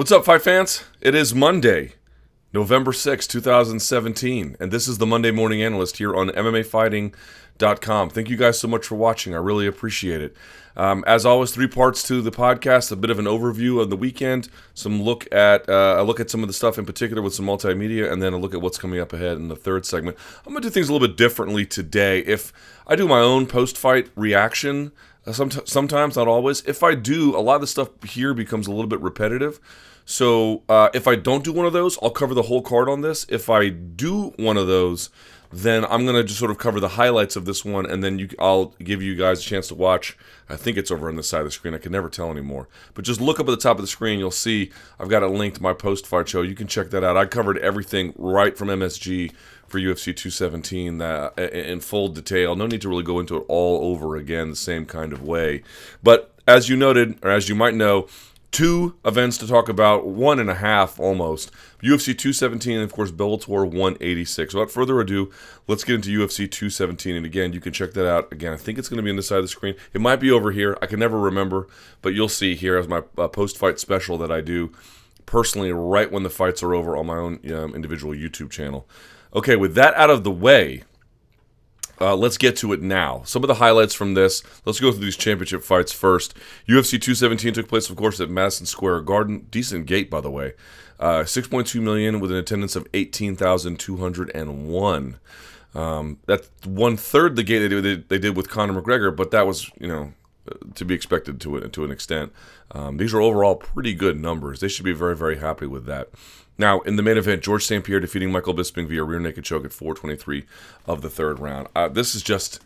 What's up, fight fans? It is Monday, November 6, 2017, and this is the Monday Morning Analyst here on MMAfighting.com. Thank you guys so much for watching. I really appreciate it. As always, 3 parts to the podcast, a bit of an overview of the weekend, some look at a look at some of the stuff in particular with some multimedia, and then a look at what's coming up ahead in the third segment. I'm going to do things a little bit differently today. If I do my own post-fight reaction, sometimes, not always. If I do, a lot of the stuff here becomes a little bit repetitive. So if I don't do one of those, I'll cover the whole card on this. If I do one of those, then I'm going to just sort of cover the highlights of this one, and then I'll give you guys a chance to watch. I think it's over on the side of the screen. I can never tell anymore. But just look up at the top of the screen. You'll see I've got a link to my post-fight show. You can check that out. I covered everything right from MSG for UFC 217 in full detail. No need to really go into it all over again the same kind of way. But as you noted, or as you might know, 2 events to talk about, 1.5 almost. UFC 217 and, of course, Bellator 186. Without further ado, let's get into UFC 217. And again, you can check that out. Again, I think it's going to be on the side of the screen. It might be over here. I can never remember, but you'll see here as my post-fight special that I do personally right when the fights are over on my own individual YouTube channel. Okay, with that out of the way, let's get to it now. Some of the highlights from this. Let's go through these championship fights first. UFC 217 took place, of course, at Madison Square Garden. Decent gate, by the way. 6.2 million with an attendance of 18,201. That's 1/3 the gate they did with Conor McGregor, but that was, to be expected to an extent. These are overall pretty good numbers. They should be very, very happy with that. Now, in the main event, George St-Pierre defeating Michael Bisping via rear naked choke at 4:23 of the third round. This is just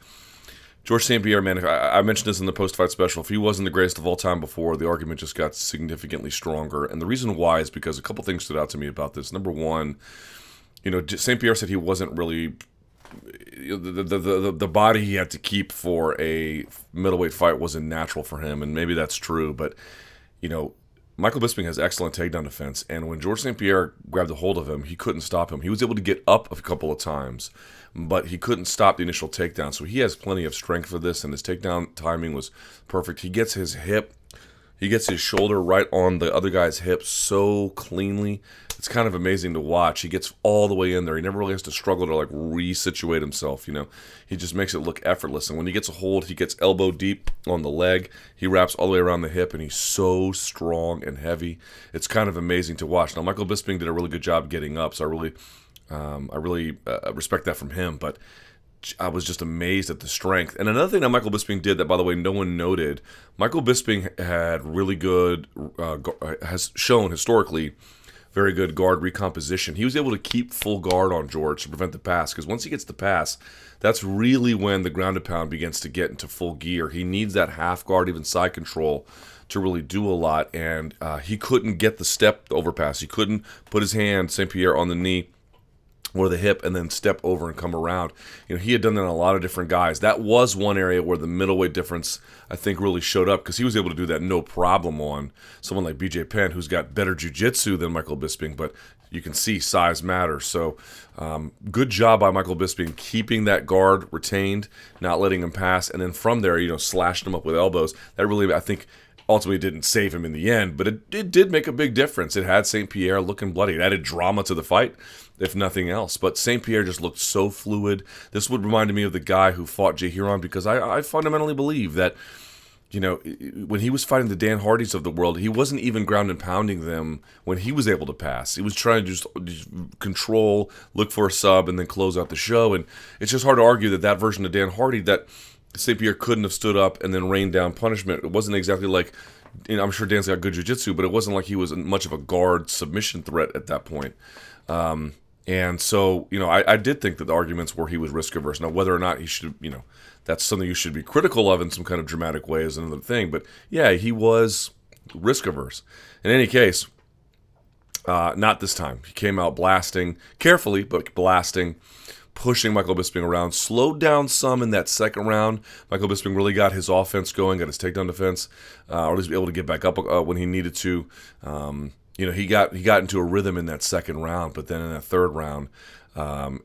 George St-Pierre, man. I mentioned this in the post-fight special. If he wasn't the greatest of all time before, the argument just got significantly stronger. And the reason why is because a couple things stood out to me about this. Number one, St-Pierre said he wasn't really the body he had to keep for a middleweight fight wasn't natural for him, and maybe that's true. But Michael Bisping has excellent takedown defense, and when George St-Pierre grabbed a hold of him, he couldn't stop him. He was able to get up a couple of times, but he couldn't stop the initial takedown. So he has plenty of strength for this, and his takedown timing was perfect. He gets his shoulder right on the other guy's hip so cleanly. It's kind of amazing to watch. He gets all the way in there. He never really has to struggle to resituate himself. He just makes it look effortless. And when he gets a hold, he gets elbow deep on the leg. He wraps all the way around the hip, and he's so strong and heavy. It's kind of amazing to watch. Now, Michael Bisping did a really good job getting up, so I really respect that from him. But I was just amazed at the strength. And another thing that Michael Bisping did that, by the way, no one noted, Michael Bisping had really good, has shown historically, very good guard recomposition. He was able to keep full guard on George to prevent the pass, because once he gets the pass, that's really when the ground and pound begins to get into full gear. He needs that half guard, even side control, to really do a lot, and he couldn't get the step overpass. He couldn't put his hand, St-Pierre, on the knee or the hip and then step over and come around. He had done that on a lot of different guys. That was one area where the middleweight difference, I think, really showed up, because he was able to do that no problem on someone like BJ Penn, who's got better jiu-jitsu than Michael Bisping, but you can see size matters. So good job by Michael Bisping keeping that guard retained, not letting him pass, and then from there, slashed him up with elbows. That really, I think, ultimately didn't save him in the end, but it did make a big difference. It had St-Pierre looking bloody. It added drama to the fight, if nothing else. But St-Pierre just looked so fluid. This would remind me of the guy who fought Jay Hiron, because I fundamentally believe that, when he was fighting the Dan Hardys of the world, he wasn't even ground and pounding them when he was able to pass. He was trying to just control, look for a sub, and then close out the show. And it's just hard to argue that version of Dan Hardy, that St-Pierre couldn't have stood up and then rained down punishment. It wasn't exactly like, I'm sure Dan's got good jiu-jitsu, but it wasn't like he was much of a guard submission threat at that point. And so, I did think that the arguments were he was risk-averse. Now, whether or not he should, that's something you should be critical of in some kind of dramatic way is another thing. But, yeah, he was risk-averse. In any case, not this time. He came out blasting, carefully, but blasting, pushing Michael Bisping around, slowed down some in that second round. Michael Bisping really got his offense going, got his takedown defense, or at least be able to get back up when he needed to. he got into a rhythm in that second round, but then in that third round,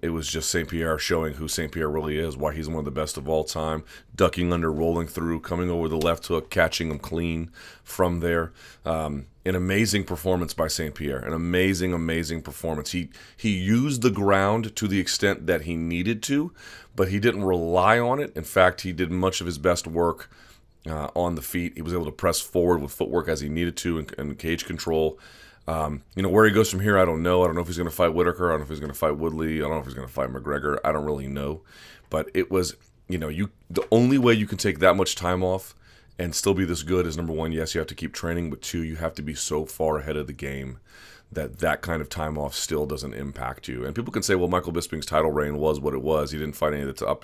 it was just St-Pierre showing who St-Pierre really is, why he's one of the best of all time, ducking under, rolling through, coming over the left hook, catching him clean from there. An amazing performance by St-Pierre, an amazing, amazing performance. He used the ground to the extent that he needed to, but he didn't rely on it. In fact, he did much of his best work on the feet. He was able to press forward with footwork as he needed to and cage control. Where he goes from here, I don't know. I don't know if he's going to fight Whitaker. I don't know if he's going to fight Woodley. I don't know if he's going to fight McGregor. I don't really know. But it was, the only way you can take that much time off and still be this good is, number one, yes, you have to keep training, but two, you have to be so far ahead of the game that kind of time off still doesn't impact you. And people can say, well, Michael Bisping's title reign was what it was. He didn't fight any of the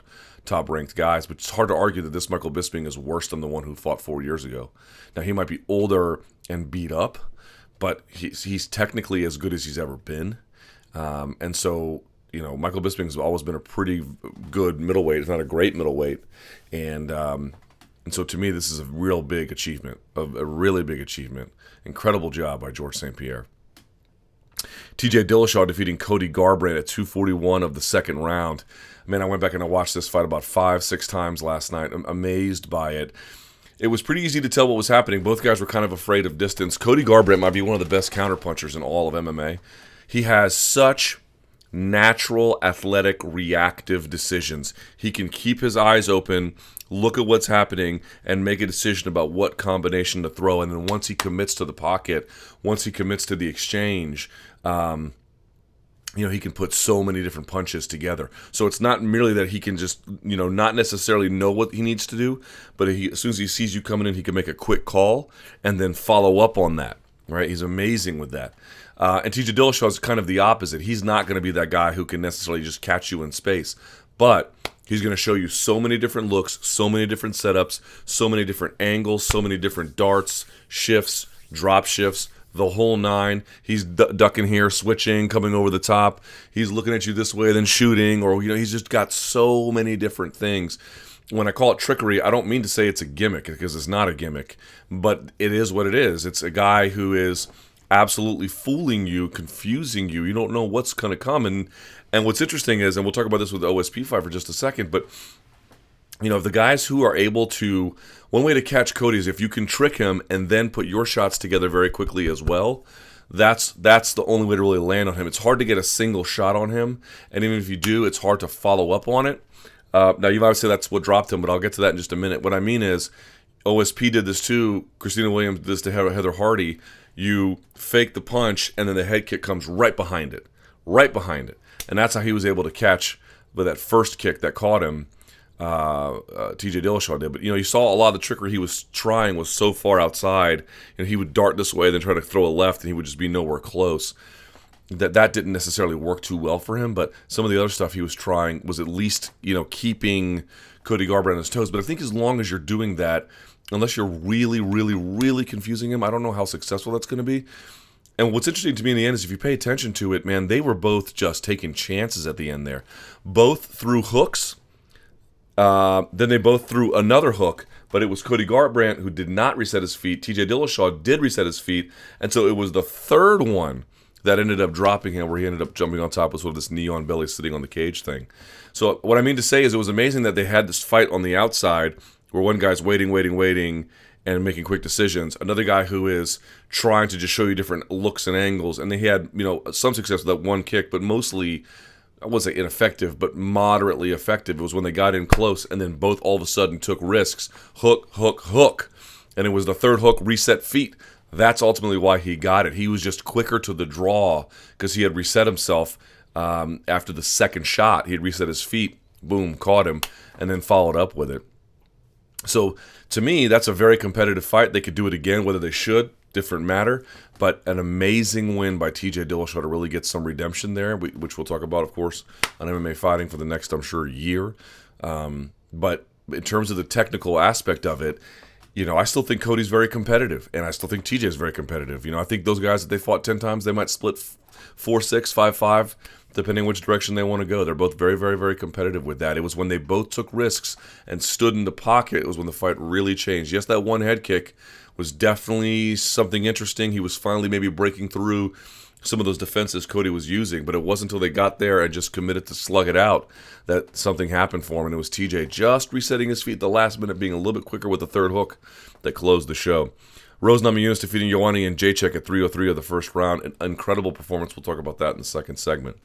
top-ranked guys, but it's hard to argue that this Michael Bisping is worse than the one who fought 4 years ago. Now, he might be older and beat up, but he's technically as good as he's ever been. And so, Michael Bisping's always been a pretty good middleweight, if not a great middleweight. And so to me, this is a real big achievement, a really big achievement. Incredible job by George St-Pierre. TJ Dillashaw defeating Cody Garbrandt at 241 of the second round. Man, I went back and I watched this fight about 5-6 times last night. I'm amazed by it. It was pretty easy to tell what was happening. Both guys were kind of afraid of distance. Cody Garbrandt might be one of the best counterpunchers in all of MMA. He has such natural, athletic, reactive decisions. He can keep his eyes open, look at what's happening, and make a decision about what combination to throw. And then once he commits to the pocket, once he commits to the exchange, he can put so many different punches together. So it's not merely that he can just, not necessarily know what he needs to do, but as soon as he sees you coming in, he can make a quick call and then follow up on that, right? He's amazing with that. And TJ Dillashaw is kind of the opposite. He's not going to be that guy who can necessarily just catch you in space, but he's going to show you so many different looks, so many different setups, so many different angles, so many different darts, shifts, drop shifts, the whole nine. He's ducking here, switching, coming over the top. He's looking at you this way, then shooting, or he's just got so many different things. When I call it trickery, I don't mean to say it's a gimmick, because it's not a gimmick, but it is what it is. It's a guy who is absolutely fooling you, confusing you. You don't know what's going to come. And what's interesting is, and we'll talk about this with the OSP fight for just a second, but the guys who are able to, one way to catch Cody is if you can trick him and then put your shots together very quickly as well. That's the only way to really land on him. It's hard to get a single shot on him, and even if you do, it's hard to follow up on it. Now, you might say that's what dropped him, but I'll get to that in just a minute. What I mean is, OSP did this too. Christina Williams did this to Heather Hardy. You fake the punch, and then the head kick comes right behind it. And that's how he was able to catch with that first kick that caught him. TJ Dillashaw did. But, you saw a lot of the trickery he was trying was so far outside, and he would dart this way, then try to throw a left, and he would just be nowhere close. That didn't necessarily work too well for him, but some of the other stuff he was trying was at least, keeping Cody Garbrandt on his toes. But I think as long as you're doing that, unless you're really, really, really confusing him, I don't know how successful that's going to be. And what's interesting to me in the end is if you pay attention to it, man, they were both just taking chances at the end there. Both threw hooks, then they both threw another hook, but it was Cody Garbrandt who did not reset his feet. TJ Dillashaw did reset his feet, and so it was the third one that ended up dropping him, where he ended up jumping on top of sort of this neon belly sitting on the cage thing. So what I mean to say is it was amazing that they had this fight on the outside where one guy's waiting, and making quick decisions. Another guy who is trying to just show you different looks and angles. And they had, some success with that one kick, but mostly, I wouldn't say ineffective, but moderately effective. It was when they got in close and then both all of a sudden took risks. Hook. And it was the third hook, reset feet. That's ultimately why he got it. He was just quicker to the draw because he had reset himself after the second shot. He had reset his feet, boom, caught him, and then followed up with it. So to me, that's a very competitive fight. They could do it again. Whether they should, different matter. But an amazing win by TJ Dillashaw to really get some redemption there, which we'll talk about, of course, on MMA Fighting for the next, I'm sure, year. But in terms of the technical aspect of it, I still think Cody's very competitive, and I still think TJ's very competitive. I think those guys that they fought 10 times, they might split 4-6, 5-5, depending which direction they want to go. They're both very, very, very competitive with that. It was when they both took risks and stood in the pocket, it was when the fight really changed. Yes, that one head kick was definitely something interesting. He was finally maybe breaking through some of those defenses Cody was using, but it wasn't until they got there and just committed to slug it out that something happened for him, and it was TJ just resetting his feet at the last minute, being a little bit quicker with the third hook that closed the show. Rose Namajunas defeating Joanna Jedrzejczyk at 3:03 of the first round. An incredible performance. We'll talk about that in the second segment.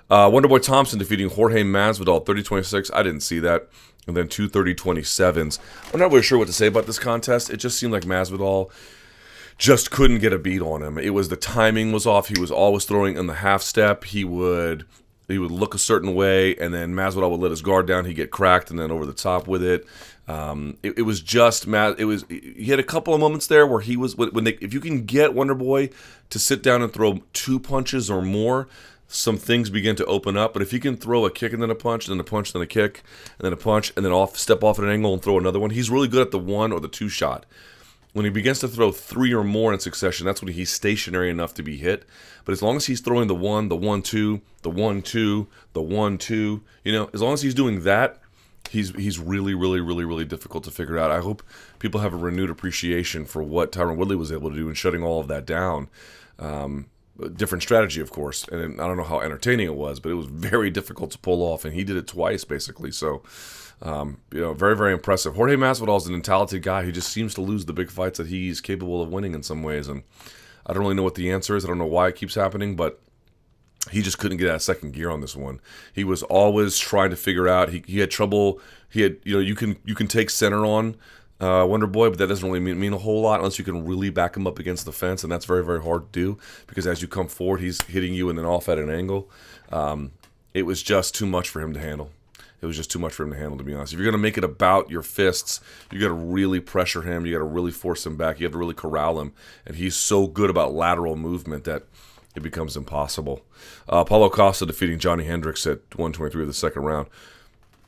Wonderboy Thompson defeating Jorge Masvidal 30-26. I didn't see that. And then 2 30-27s. I'm not really sure what to say about this contest. It just seemed like Masvidal just couldn't get a beat on him. It was the timing was off. He was always throwing in the half step. He would look a certain way, and then Masvidal would let his guard down. He'd get cracked, and then over the top with it. It was just he had a couple of moments there where he was if you can get Wonderboy to sit down and throw 2 punches or more, some things begin to open up. But if you can throw a kick and then a punch, and then a punch, then a kick, and then a punch, and then step off at an angle and throw another one, he's really good at the 1 or the 2 shot. When he begins to throw 3 or more in succession, that's when he's stationary enough to be hit. But as long as he's throwing the 1, the 1-2, the 1-2, the 1-2, as long as he's doing that, he's really, really, really, really difficult to figure out. I hope people have a renewed appreciation for what Tyron Woodley was able to do in shutting all of that down. Different strategy, of course, and I don't know how entertaining it was, but it was very difficult to pull off, and he did it twice, basically. So, very, very impressive. Jorge Masvidal is an talented guy. He just seems to lose the big fights that he's capable of winning in some ways, and I don't really know what the answer is. I don't know why it keeps happening, but he just couldn't get out of second gear on this one. He was always trying to figure out. He had trouble. You can take center on Wonderboy, but that doesn't really mean a whole lot unless you can really back him up against the fence, and that's very, very hard to do because as you come forward, he's hitting you and then off at an angle. It was just too much for him to handle. It was just too much for him to handle, to be honest. If you're going to make it about your fists, you got to really pressure him. You got to really force him back. You have to really corral him, and he's so good about lateral movement that it becomes impossible. Paulo Costa defeating Johnny Hendricks at 123 of the second round.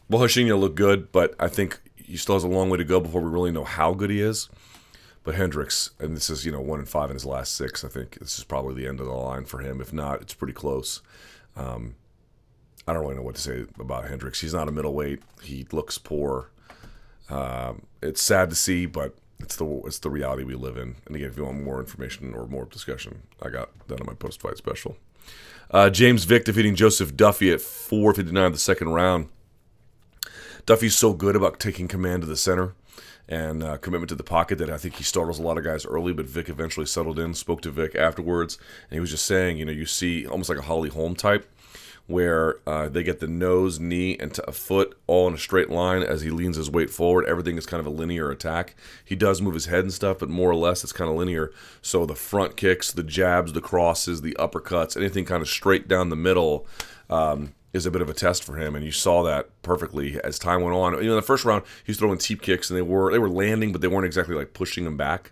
Well, Hashinya looked good, but I think he still has a long way to go before we really know how good he is. But Hendricks, and this is 1-5 in his last 6. I think this is probably the end of the line for him. If not, it's pretty close. I don't really know what to say about Hendricks. He's not a middleweight. He looks poor. It's sad to see, but it's the reality we live in. And again, if you want more information or more discussion, I got that on my post-fight special. James Vick defeating Joseph Duffy at 4:59 of the second round. Duffy's so good about taking command of the center and commitment to the pocket that I think he startles a lot of guys early, but Vick eventually settled in, spoke to Vick afterwards, and he was just saying, you see almost like a Holly Holm type, where they get the nose, knee, and a foot all in a straight line as he leans his weight forward. Everything is kind of a linear attack. He does move his head and stuff, but more or less it's kind of linear. So the front kicks, the jabs, the crosses, the uppercuts, anything kind of straight down the middle is a bit of a test for him, and you saw that perfectly as time went on. In the first round, he was throwing teep kicks, and they were landing, but they weren't exactly like pushing him back.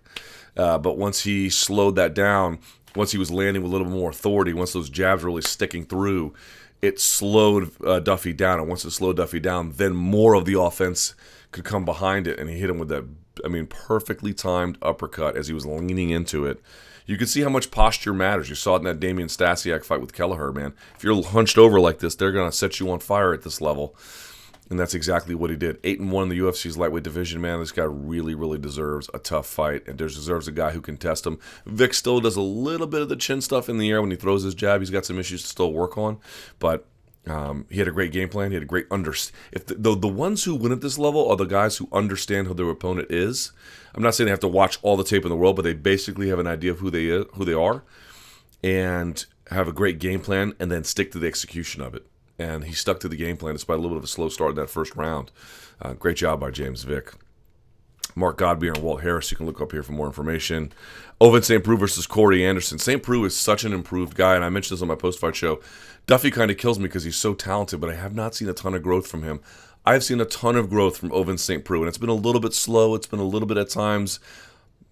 But once he slowed that down, once he was landing with a little bit more authority, once those jabs were really sticking through, it slowed Duffy down. And once it slowed Duffy down, then more of the offense could come behind it. And he hit him with that, perfectly timed uppercut as he was leaning into it. You could see how much posture matters. You saw it in that Damian Stasiak fight with Kelleher, man. If you're hunched over like this, they're going to set you on fire at this level. And that's exactly what he did. 8-1 in the UFC's lightweight division, man. This guy really, really deserves a tough fight and deserves a guy who can test him. Vic still does a little bit of the chin stuff in the air when he throws his jab. He's got some issues to still work on, but he had a great game plan. He had a great the ones who win at this level are the guys who understand who their opponent is. I'm not saying they have to watch all the tape in the world, but they basically have an idea of who they are, and have a great game plan, and then stick to the execution of it. And he stuck to the game plan despite a little bit of a slow start in that first round. Great job by James Vick. Mark Godbeer and Walt Harris, you can look up here for more information. Ovince St. Preux versus Corey Anderson. St. Preux is such an improved guy, and I mentioned this on my post-fight show. Duffy kind of kills me because he's so talented, but I have not seen a ton of growth from him. I've seen a ton of growth from Ovince St. Preux, and it's been a little bit slow. It's been a little bit at times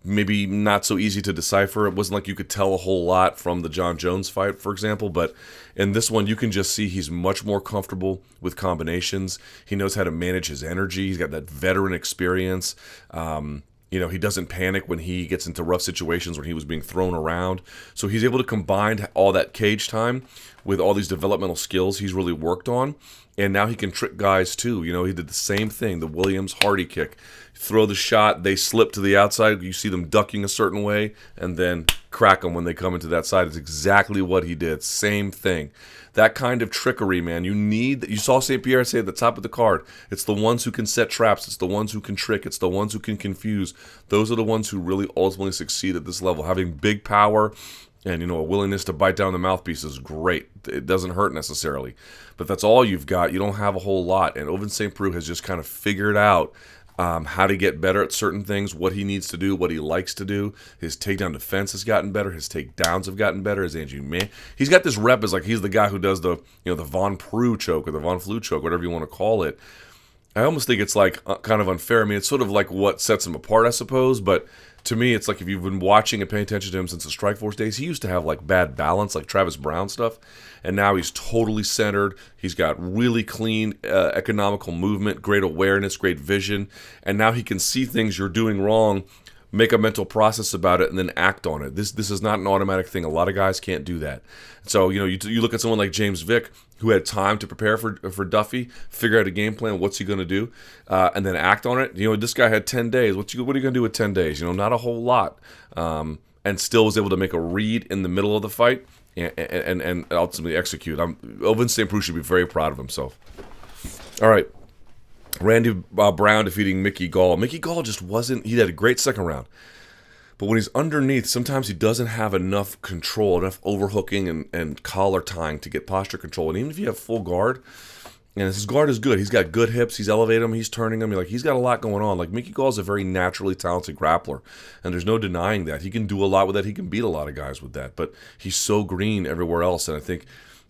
maybe not so easy to decipher. It wasn't like you could tell a whole lot from the John Jones fight, for example, but in this one, you can just see he's much more comfortable with combinations. He knows how to manage his energy. He's got that veteran experience. He doesn't panic when he gets into rough situations when he was being thrown around. So he's able to combine all that cage time with all these developmental skills he's really worked on. And now he can trick guys too. He did the same thing, the Williams Hardy kick. throw the shot, they slip to the outside, you see them ducking a certain way, and then crack them when they come into that side. It's exactly what he did. Same thing. That kind of trickery, man. You saw St-Pierre say at the top of the card, it's the ones who can set traps, it's the ones who can trick, it's the ones who can confuse. Those are the ones who really ultimately succeed at this level. Having big power and, a willingness to bite down the mouthpiece is great. It doesn't hurt necessarily. But that's all you've got. You don't have a whole lot. And Ovince St. Preux has just kind of figured out how to get better at certain things, what he needs to do, what he likes to do. His takedown defense has gotten better. His takedowns have gotten better. His man, he's got this rep as like he's the guy who does the the Von Preux choke or the Von Flue choke, whatever you want to call it. I almost think it's like kind of unfair. I mean, it's sort of like what sets him apart, I suppose. But to me, it's like if you've been watching and paying attention to him since the Strikeforce days, he used to have like bad balance, like Travis Brown stuff. And now he's totally centered. He's got really clean, economical movement, great awareness, great vision. And now he can see things you're doing wrong, make a mental process about it, and then act on it. This is not an automatic thing. A lot of guys can't do that. So, you look at someone like James Vick, who had time to prepare for Duffy, figure out a game plan, what's he going to do, and then act on it. This guy had 10 days. What are you going to do with 10 days? Not a whole lot. And still was able to make a read in the middle of the fight and ultimately execute. Ovince St. Preux should be very proud of himself. All right. Randy Brown defeating Mickey Gall. Mickey Gall just wasn't... He had a great second round. But when he's underneath, sometimes he doesn't have enough control, enough overhooking and collar tying to get posture control. And even if you have full guard, and his guard is good. He's got good hips. He's elevating them. He's turning them. He's got a lot going on. Like, Mickey Gall is a very naturally talented grappler. And there's no denying that. He can do a lot with that. He can beat a lot of guys with that. But he's so green everywhere else. And I think...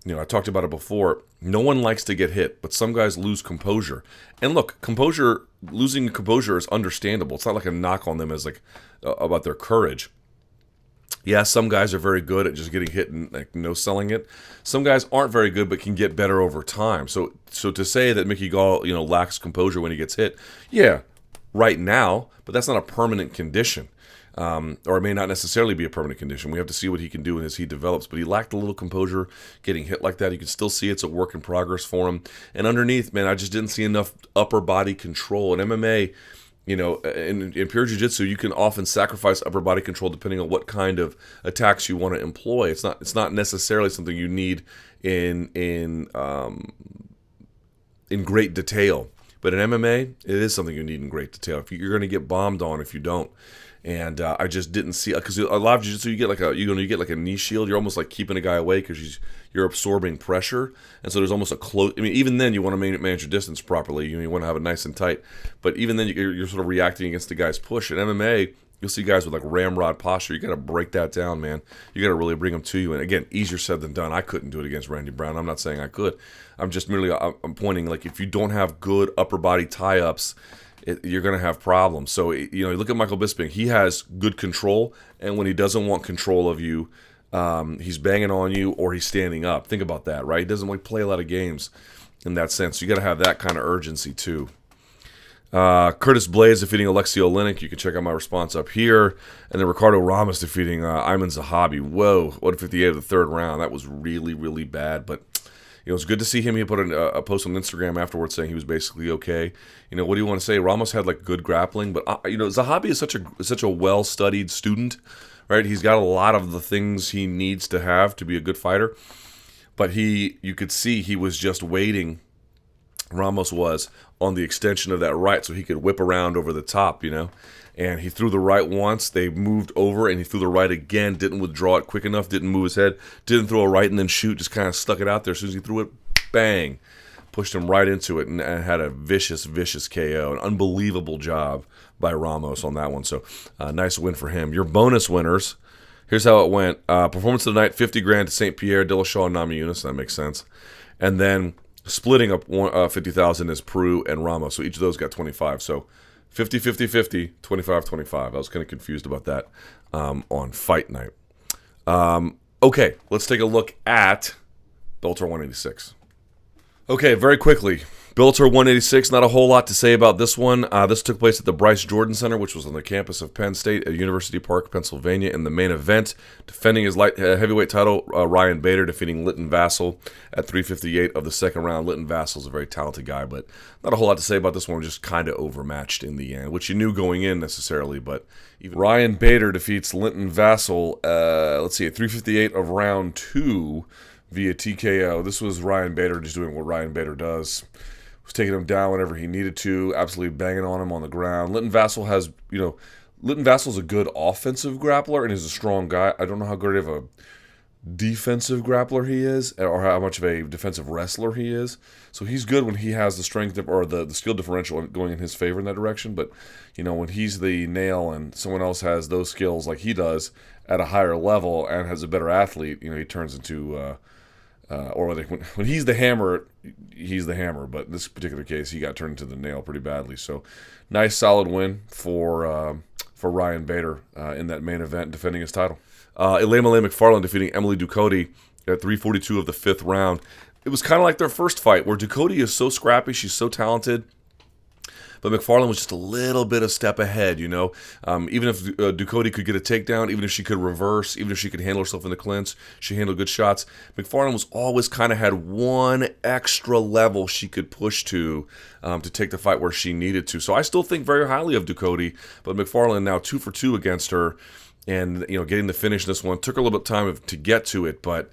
I talked about it before. No one likes to get hit, but some guys lose composure. And look, losing composure is understandable. It's not like a knock on them as like about their courage. Yeah, some guys are very good at just getting hit and like no selling it. Some guys aren't very good, but can get better over time. So to say that Mickey Gall, lacks composure when he gets hit, yeah, right now, but that's not a permanent condition. Or it may not necessarily be a permanent condition. We have to see what he can do as he develops. But he lacked a little composure getting hit like that. You can still see it's a work in progress for him. And underneath, man, I just didn't see enough upper body control. In MMA, in pure jiu-jitsu, you can often sacrifice upper body control depending on what kind of attacks you want to employ. It's not necessarily something you need in great detail. But in MMA, it is something you need in great detail. You're going to get bombed on if you don't. And I just didn't see, because a lot of jiu-jitsu, you get like a knee shield. You're almost like keeping a guy away because you're absorbing pressure, and so there's almost a close. I mean, even then you want to manage your distance properly. You want to have it nice and tight, but even then you're sort of reacting against the guy's push. In MMA, you'll see guys with like ramrod posture. You got to break that down, man. You got to really bring them to you. And again, easier said than done. I couldn't do it against Randy Brown. I'm not saying I could. I'm just merely I'm pointing like if you don't have good upper body tie-ups, you're going to have problems. So, you look at Michael Bisping. He has good control, and when he doesn't want control of you, he's banging on you or he's standing up. Think about that, right? He doesn't play a lot of games in that sense. You got to have that kind of urgency too. Curtis Blades defeating Alexei Oleinik. You can check out my response up here. And then Ricardo Ramos defeating Ayman Zahabi. Whoa, 158 of the third round. That was really, really bad, but... It was good to see him. He put a post on Instagram afterwards saying he was basically okay. What do you want to say? Ramos had good grappling, but Zahabi is such a well-studied student, right? He's got a lot of the things he needs to have to be a good fighter, but you could see he was just waiting. Ramos was on the extension of that right, so he could whip around over the top, And he threw the right once. They moved over, and he threw the right again. Didn't withdraw it quick enough. Didn't move his head. Didn't throw a right and then shoot. Just kind of stuck it out there. As soon as he threw it, bang. Pushed him right into it and had a vicious, vicious KO. An unbelievable job by Ramos on that one. So, nice win for him. Your bonus winners, here's how it went. Performance of the night, $50,000 to St-Pierre, Dillashaw, and Namajunas. That makes sense. And then splitting up $50,000 is Preux and Ramos. So each of those got 25. So 50, 50, 50, 25, 25. I was kind of confused about that on fight night. Okay, let's take a look at Bellator 186. Okay, very quickly. Bellator 186, not a whole lot to say about this one. This took place at the Bryce Jordan Center, which was on the campus of Penn State at University Park, Pennsylvania. In the main event, defending his heavyweight title, Ryan Bader defeating Lytton Vassell at 358 of the second round. Lytton Vassel's a very talented guy, but not a whole lot to say about this one. Just kind of overmatched in the end, which you knew going in necessarily, but even Ryan Bader defeats Lytton Vassell, at 358 of round 2 via TKO. This was Ryan Bader just doing what Ryan Bader does. Was taking him down whenever he needed to, absolutely banging on him on the ground. Lytton Vassel's a good offensive grappler and is a strong guy. I don't know how good of a defensive grappler he is or how much of a defensive wrestler he is. So he's good when he has the strength or the skill differential going in his favor in that direction. But, when he's the nail and someone else has those skills like he does at a higher level and has a better athlete, he turns into... when he's the hammer, he's the hammer. But in this particular case, he got turned into the nail pretty badly. So, nice, solid win for Ryan Bader in that main event, defending his title. Ilima McFarland defeating Emily Ducote at 342 of the fifth round. It was kind of like their first fight, where Ducote is so scrappy, she's so talented. But McFarland was just a little bit a step ahead, Even if Ducote could get a takedown, even if she could reverse, even if she could handle herself in the clinch, she handled good shots. McFarland was always kind of had one extra level she could push to take the fight where she needed to. So I still think very highly of Ducote, but McFarland now 2 for 2 against her, and getting the finish in this one took her a little bit of time to get to it, but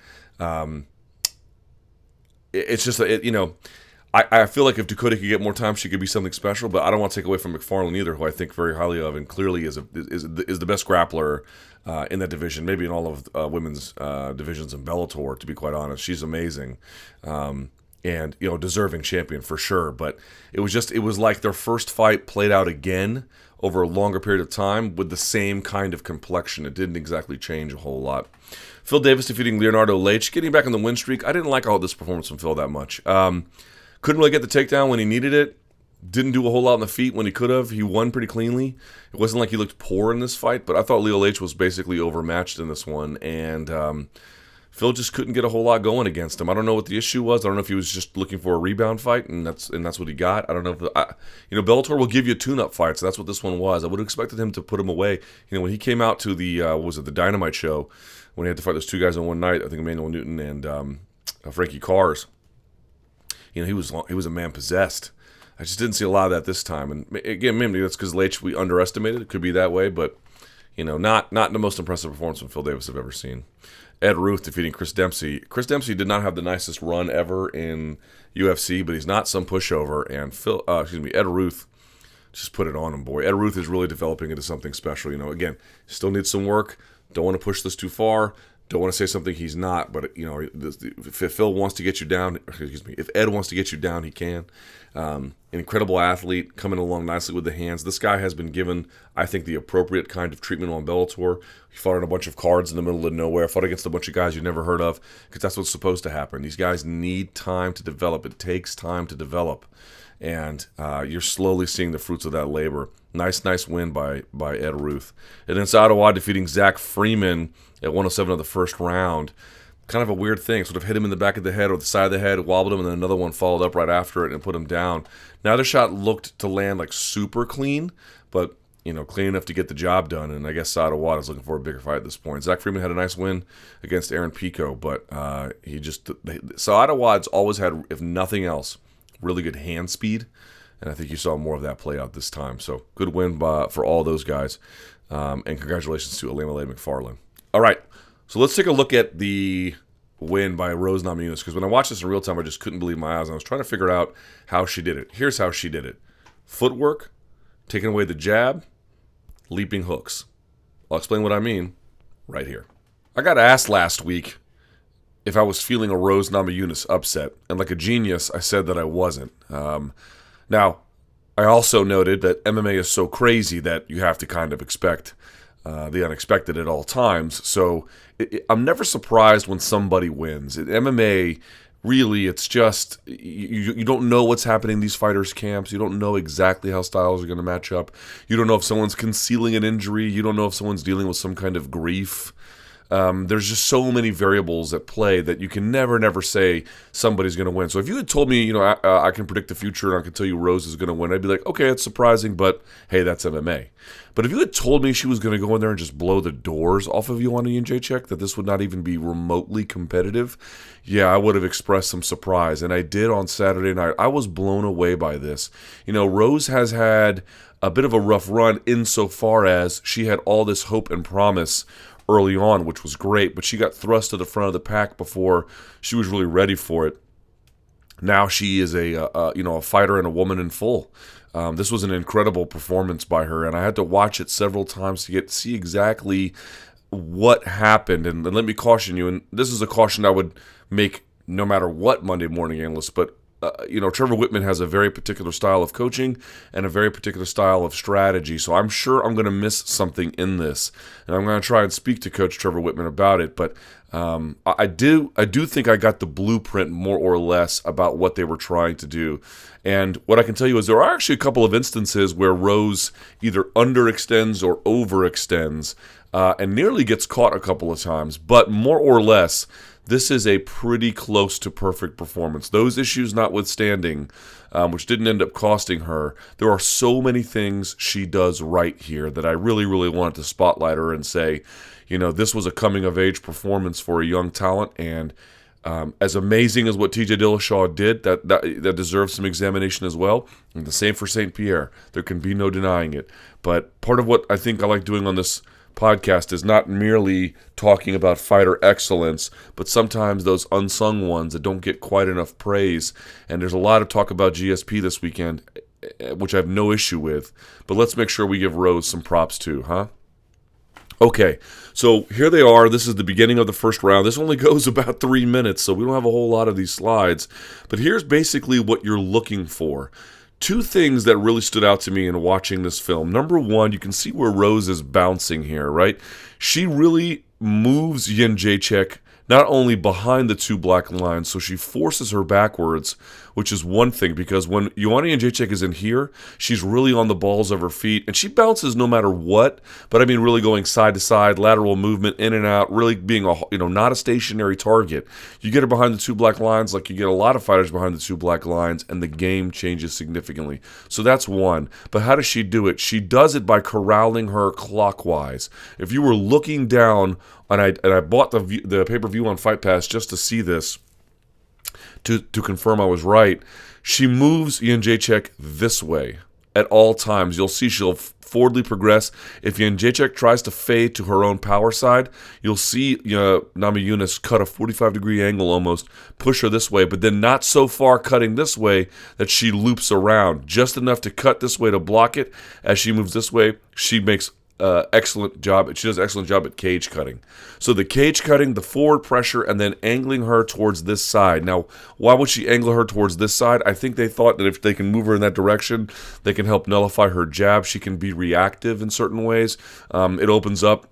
it's just I feel like if Ducote could get more time, she could be something special, but I don't want to take away from McFarland either, who I think very highly of and clearly is the best grappler in that division, maybe in all of women's divisions in Bellator, to be quite honest. She's amazing and deserving champion for sure, but it was like their first fight played out again over a longer period of time with the same kind of complexion. It didn't exactly change a whole lot. Phil Davis defeating Leonardo Leite, getting back on the win streak. I didn't like all this performance from Phil that much. Couldn't really get the takedown when he needed it. Didn't do a whole lot on the feet when he could have. He won pretty cleanly. It wasn't like he looked poor in this fight, but I thought Leo Leite was basically overmatched in this one, and Phil just couldn't get a whole lot going against him. I don't know what the issue was. I don't know if he was just looking for a rebound fight, and that's what he got. I don't know if Bellator will give you tune-up fights. That's what this one was. I would have expected him to put him away. When he came out to the the Dynamite show when he had to fight those two guys on one night. I think Emmanuel Newton and Frankie Cars. He was a man possessed. I just didn't see a lot of that this time. And again, maybe that's because Leite we underestimated. It could be that way, but not the most impressive performance from Phil Davis I've ever seen. Ed Ruth defeating Chris Dempsey. Chris Dempsey did not have the nicest run ever in UFC, but he's not some pushover. And Ed Ruth just put it on him, boy. Ed Ruth is really developing into something special. Again, still needs some work. Don't want to push this too far. Don't want to say something he's not, but if Phil wants to get you down, if Ed wants to get you down, he can. An incredible athlete, coming along nicely with the hands. This guy has been given, I think, the appropriate kind of treatment on Bellator. He fought on a bunch of cards in the middle of nowhere, fought against a bunch of guys you never heard of, because that's what's supposed to happen. These guys need time to develop. It takes time to develop, and you're slowly seeing the fruits of that labor. Nice win by Ed Ruth. And then Ottawa defeating Zach Freeman at 107 of the first round. Kind of a weird thing. Sort of hit him in the back of the head or the side of the head, wobbled him, and then another one followed up right after it and put him down. Neither shot looked to land like super clean, but clean enough to get the job done. And I guess Ottawa is looking for a bigger fight at this point. Zach Freeman had a nice win against Aaron Pico, but Ottawa's always had, if nothing else, really good hand speed. And I think you saw more of that play out this time. So good win for all those guys. And congratulations to Ilima McFarland. All right, so let's take a look at the win by Rose Namajunas, because when I watched this in real time, I just couldn't believe my eyes. I was trying to figure out how she did it. Here's how she did it. Footwork, taking away the jab, leaping hooks. I'll explain what I mean right here. I got asked last week if I was feeling a Rose Namajunas upset, and like a genius, I said that I wasn't. Now, I also noted that MMA is so crazy that you have to kind of expect the unexpected at all times. So I'm never surprised when somebody wins. In MMA, really, it's just you don't know what's happening in these fighters' camps. You don't know exactly how styles are going to match up. You don't know if someone's concealing an injury. You don't know if someone's dealing with some kind of grief. There's just so many variables at play that you can never say somebody's going to win. So if you had told me, I can predict the future and I can tell you Rose is going to win, I'd be like, okay, it's surprising, but hey, that's MMA. But if you had told me she was going to go in there and just blow the doors off of Joanna Jedrzejczyk, that this would not even be remotely competitive, yeah, I would have expressed some surprise. And I did on Saturday night. I was blown away by this. Rose has had a bit of a rough run insofar as she had all this hope and promise early on, which was great, but she got thrust to the front of the pack before she was really ready for it. Now she is a fighter and a woman in full. This was an incredible performance by her, and I had to watch it several times to see exactly what happened. And let me caution you, and this is a caution I would make no matter what Monday Morning Analyst, but Trevor Whitman has a very particular style of coaching and a very particular style of strategy. So I'm sure I'm going to miss something in this, and I'm going to try and speak to Coach Trevor Whitman about it. But I do think I got the blueprint more or less about what they were trying to do. And what I can tell you is there are actually a couple of instances where Rose either underextends or overextends and nearly gets caught a couple of times. But more or less, this is a pretty close to perfect performance. Those issues notwithstanding, which didn't end up costing her, there are so many things she does right here that I really, really wanted to spotlight her and say, this was a coming-of-age performance for a young talent, and as amazing as what TJ Dillashaw did, that deserves some examination as well. And the same for St-Pierre. There can be no denying it. But part of what I think I like doing on this podcast is not merely talking about fighter excellence, but sometimes those unsung ones that don't get quite enough praise. And there's a lot of talk about GSP this weekend, which I have no issue with. But let's make sure we give Rose some props too, huh? Okay, so here they are. This is the beginning of the first round. This only goes about 3 minutes, so we don't have a whole lot of these slides. But here's basically what you're looking for. Two things that really stood out to me in watching this film. Number one, you can see where Rose is bouncing here, right? She really moves Jedrzejczyk not only behind the two black lines, so she forces her backwards, which is one thing, because when Joanna Jedrzejczyk is in here, she's really on the balls of her feet, and she bounces no matter what, but I mean really going side to side, lateral movement, in and out, really being not a stationary target. You get her behind the two black lines like you get a lot of fighters behind the two black lines, and the game changes significantly. So that's one. But how does she do it? She does it by corralling her clockwise. If you were looking down, and I bought the pay-per-view on Fight Pass just to see this, to confirm I was right. She moves Jedrzejczyk this way at all times. You'll see she'll forwardly progress. If Jedrzejczyk tries to fade to her own power side, you'll see Namajunas cut a 45-degree angle almost, push her this way, but then not so far cutting this way that she loops around. Just enough to cut this way to block it. As she moves this way, she makes excellent job. She does an excellent job at cage cutting. So the cage cutting, the forward pressure, and then angling her towards this side. Now, why would she angle her towards this side? I think they thought that if they can move her in that direction, they can help nullify her jab. She can be reactive in certain ways. It opens up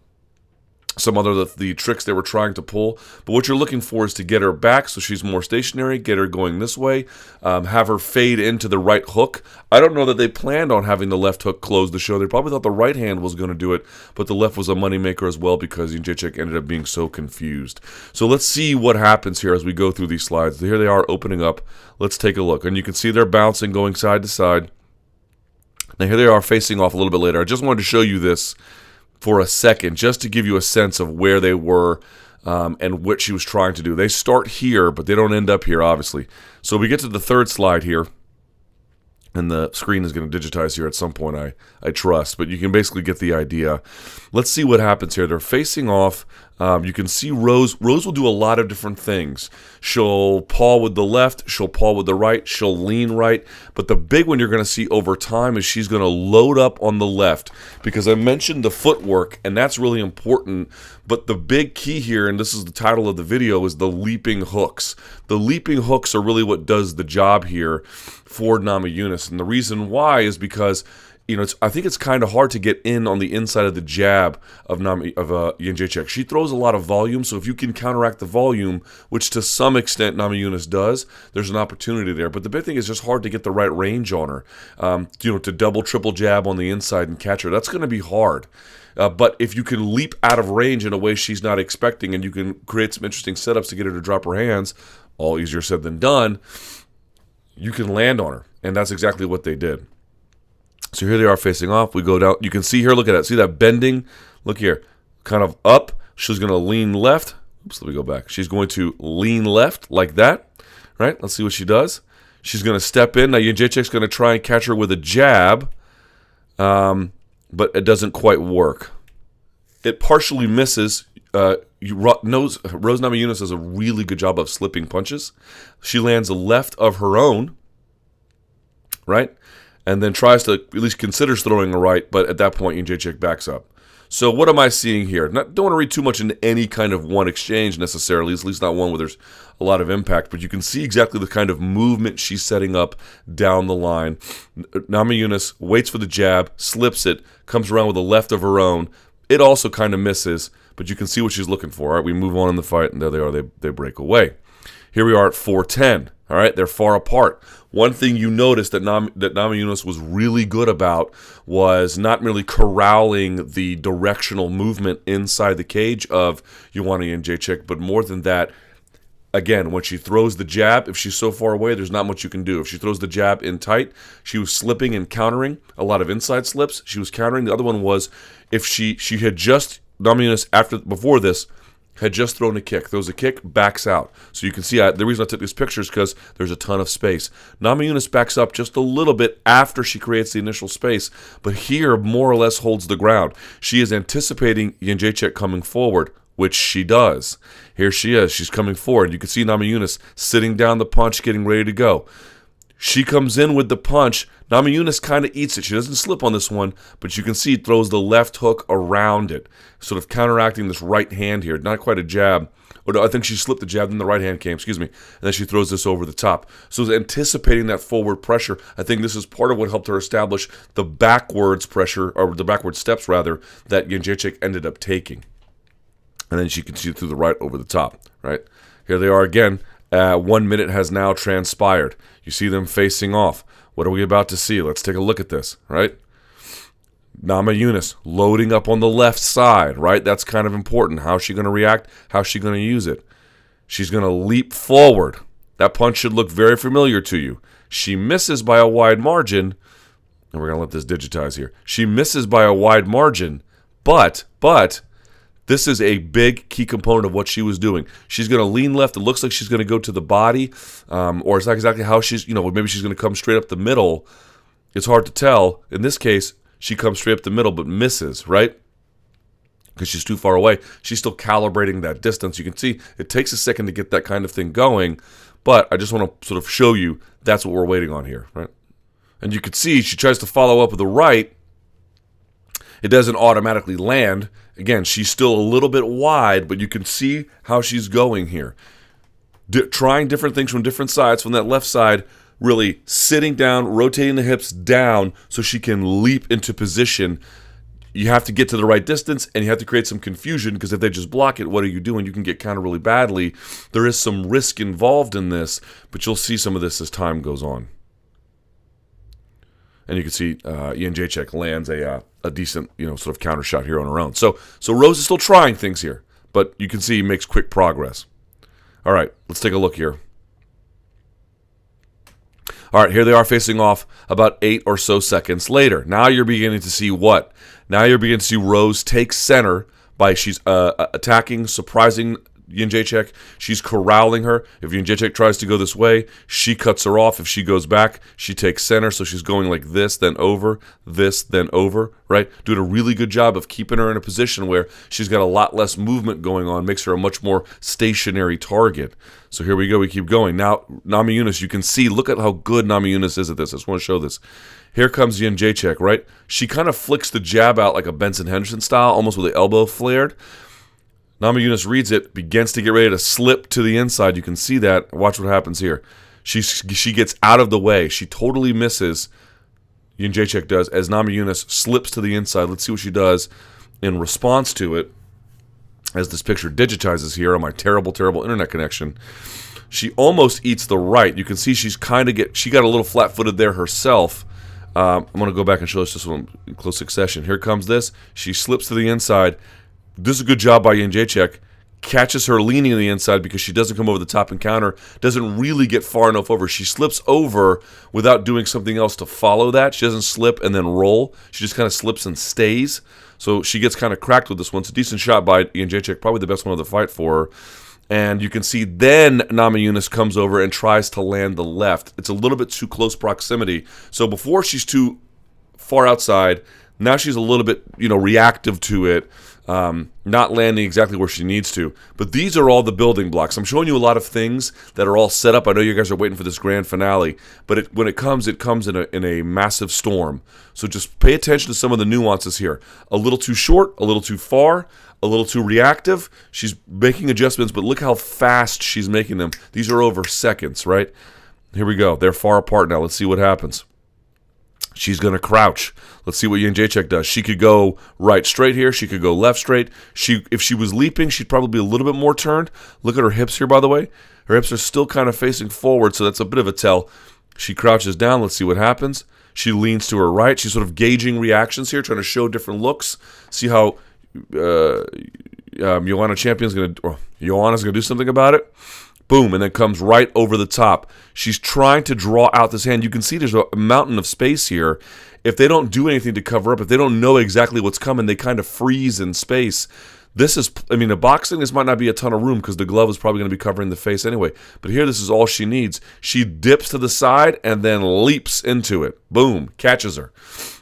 some other the tricks they were trying to pull. But what you're looking for is to get her back so she's more stationary, get her going this way, have her fade into the right hook. I don't know that they planned on having the left hook close the show. They probably thought the right hand was going to do it, but the left was a moneymaker as well because Jedrzejczyk ended up being so confused. So let's see what happens here as we go through these slides. Here they are opening up. Let's take a look. And you can see they're bouncing, going side to side. Now here they are facing off a little bit later. I just wanted to show you this for a second, just to give you a sense of where they were and what she was trying to do. They start here, but they don't end up here, obviously. So we get to the third slide here, and the screen is going to digitize here at some point, I trust. But you can basically get the idea. Let's see what happens here. They're facing off. You can see Rose. Rose will do a lot of different things. She'll paw with the left. She'll paw with the right. She'll lean right. But the big one you're going to see over time is she's going to load up on the left. Because I mentioned the footwork, and that's really important. But the big key here, and this is the title of the video, is the leaping hooks. The leaping hooks are really what does the job here for Namajunas. And the reason why is because I think it's kind of hard to get in on the inside of the jab of Jedrzejczyk. She throws a lot of volume, so if you can counteract the volume, which to some extent Namajunas does, there's an opportunity there. But the big thing is just hard to get the right range on her. To double, triple jab on the inside and catch her. That's going to be hard. But if you can leap out of range in a way she's not expecting, and you can create some interesting setups to get her to drop her hands, all easier said than done, you can land on her. And that's exactly what they did. So here they are facing off. We go down. You can see here, look at that. See that bending? Look here. Kind of up. She's going to lean left. Oops, let me go back. She's going to lean left like that. Right? Let's see what she does. She's going to step in. Now, Jedrzejczyk's going to try and catch her with a jab, but it doesn't quite work. It partially misses. Rose Namajunas does a really good job of slipping punches. She lands a left of her own, right? And then tries to, at least considers throwing a right, but at that point, Jedrzejczyk backs up. So what am I seeing here? Don't want to read too much into any kind of one exchange necessarily, at least not one where there's a lot of impact, but you can see exactly the kind of movement she's setting up down the line. Namajunas waits for the jab, slips it, comes around with a left of her own. It also kind of misses, but you can see what she's looking for. All right, we move on in the fight, and there they are. They break away. Here we are at 4:10. All right, they're far apart. One thing you notice that Namajunas was really good about was not merely corralling the directional movement inside the cage of Joanna Jedrzejczyk, but more than that, again, when she throws the jab, if she's so far away, there's not much you can do. If she throws the jab in tight, she was slipping and countering, a lot of inside slips. She was countering. The other one was if she had just, Namajunas before this, had just thrown a kick. Throws a kick, backs out. So you can see the reason I took these pictures is because there's a ton of space. Namajunas backs up just a little bit after she creates the initial space, but here more or less holds the ground. She is anticipating Jedrzejczyk coming forward, which she does. Here she is. She's coming forward. You can see Namajunas sitting down the punch, getting ready to go. She comes in with the punch. Namajunas kind of eats it. She doesn't slip on this one, but you can see it throws the left hook around it, sort of counteracting this right hand here. Not quite a jab. Or no, I think she slipped the jab, then the right hand came, and then she throws this over the top. So anticipating that forward pressure, I think this is part of what helped her establish the backwards pressure, or the backward steps, rather, that Jedrzejczyk ended up taking. And then she can see through the right over the top, right? Here they are again. 1 minute has now transpired. You see them facing off. What are we about to see? Let's take a look at this, right? Namajunas loading up on the left side, right? That's kind of important. How's she going to react? How's she going to use it? She's going to leap forward. That punch should look very familiar to you. She misses by a wide margin, and we're going to let this digitize here. She misses by a wide margin, but this is a big key component of what she was doing. She's going to lean left. It looks like she's going to go to the body, or it's not exactly how she's, maybe she's going to come straight up the middle. It's hard to tell. In this case, she comes straight up the middle but misses, right? Because she's too far away. She's still calibrating that distance. You can see it takes a second to get that kind of thing going, but I just want to sort of show you that's what we're waiting on here, right? And you can see she tries to follow up with the right. It doesn't automatically land. Again, she's still a little bit wide, but you can see how she's going here. Trying different things from different sides. From that left side, really sitting down, rotating the hips down so she can leap into position. You have to get to the right distance, and you have to create some confusion, because if they just block it, what are you doing? You can get countered really badly. There is some risk involved in this, but you'll see some of this as time goes on. And you can see Jedrzejczyk lands a decent, sort of counter shot here on her own. So Rose is still trying things here, but you can see he makes quick progress. All right, let's take a look here. All right, here they are facing off about 8 or so seconds later. Now you're beginning to see what? Now you're beginning to see Rose take center by she's attacking, surprising Jedrzejczyk. She's corralling her. If Jedrzejczyk tries to go this way, she cuts her off. If she goes back, she takes center. So she's going like this, then over, right? Doing a really good job of keeping her in a position where she's got a lot less movement going on, makes her a much more stationary target. So here we go. We keep going. Now, Namajunas, you can see, look at how good Namajunas is at this. I just want to show this. Here comes Jedrzejczyk, right? She kind of flicks the jab out like a Benson Henderson style, almost with the elbow flared. Namajunas reads it, begins to get ready to slip to the inside. You can see that. Watch what happens here. She gets out of the way. She totally misses, Jedrzejczyk does, as Namajunas slips to the inside. Let's see what she does in response to it. As this picture digitizes here on my terrible, terrible internet connection, she almost eats the right. You can see she got a little flat-footed there herself. I'm going to go back and show us this one in close succession. Here comes this. She slips to the inside. This is a good job by Jedrzejczyk. Catches her leaning to the inside because she doesn't come over the top and counter. Doesn't really get far enough over. She slips over without doing something else to follow that. She doesn't slip and then roll. She just kind of slips and stays. So she gets kind of cracked with this one. It's a decent shot by Jedrzejczyk. Probably the best one of the fight for her. And you can see then Namajunas comes over and tries to land the left. It's a little bit too close proximity. So before she's too far outside, now she's a little bit, reactive to it, not landing exactly where she needs to. But these are all the building blocks. I'm showing you a lot of things that are all set up. I know you guys are waiting for this grand finale, but when it comes in a massive storm. So just pay attention to some of the nuances here. A little too short, a little too far, a little too reactive. She's making adjustments, but look how fast she's making them. These are over seconds, right? Here we go. They're far apart now. Let's see what happens. She's going to crouch. Let's see what Jedrzejczyk does. She could go right straight here. She could go left straight. If she was leaping, she'd probably be a little bit more turned. Look at her hips here, by the way. Her hips are still kind of facing forward, so that's a bit of a tell. She crouches down. Let's see what happens. She leans to her right. She's sort of gauging reactions here, trying to show different looks. See how Joanna's going to do something about it. Boom, and then comes right over the top. She's trying to draw out this hand. You can see there's a mountain of space here. If they don't do anything to cover up, if they don't know exactly what's coming, they kind of freeze in space. In boxing, this might not be a ton of room because the glove is probably going to be covering the face anyway. But here, this is all she needs. She dips to the side and then leaps into it. Boom, catches her.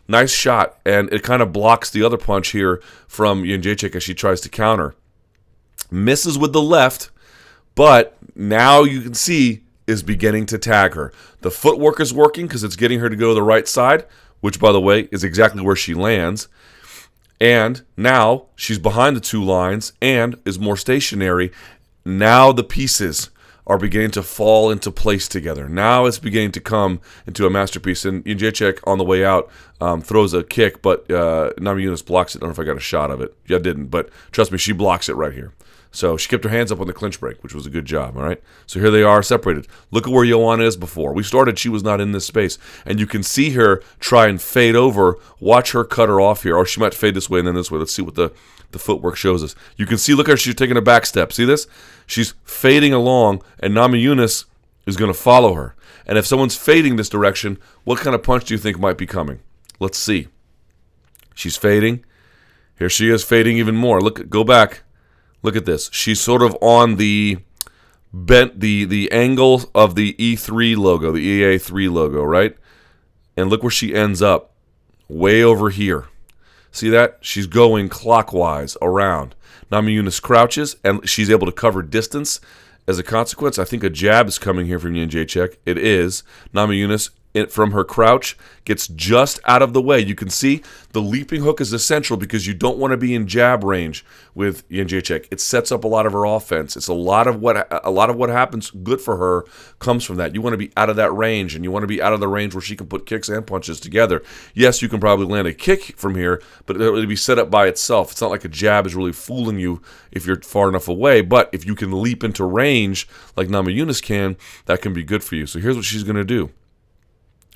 Nice shot, and it kind of blocks the other punch here from Jedrzejczyk as she tries to counter. Misses with the left, but now you can see is beginning to tag her. The footwork is working because it's getting her to go to the right side, which, by the way, is exactly where she lands. And now she's behind the two lines and is more stationary. Now the pieces are beginning to fall into place together. Now it's beginning to come into a masterpiece. And Jedrzejczyk, on the way out, throws a kick, but Namajunas blocks it. I don't know if I got a shot of it. Yeah, I didn't, but trust me, she blocks it right here. So she kept her hands up on the clinch break, which was a good job, all right? So here they are separated. Look at where Joanna is before. We started, she was not in this space. And you can see her try and fade over. Watch her cut her off here. Or she might fade this way and then this way. Let's see what the footwork shows us. You can see, look at her, she's taking a back step. See this? She's fading along, and Namajunas is going to follow her. And if someone's fading this direction, what kind of punch do you think might be coming? Let's see. She's fading. Here she is fading even more. Go back. Look at this. She's sort of on the angle of the E3 logo, the EA3 logo, right? And look where she ends up. Way over here. See that? She's going clockwise around. Namajunas crouches, and she's able to cover distance. As a consequence, I think a jab is coming here from Jedrzejczyk. It is. Namajunas, from her crouch, gets just out of the way. You can see the leaping hook is essential because you don't want to be in jab range with Jedrzejczyk. It sets up a lot of her offense. It's a lot of what happens good for her comes from that. You want to be out of that range, and you want to be out of the range where she can put kicks and punches together. Yes, you can probably land a kick from here, but it'll be set up by itself. It's not like a jab is really fooling you if you're far enough away, but if you can leap into range like Namajunas can, that can be good for you. So here's what she's going to do.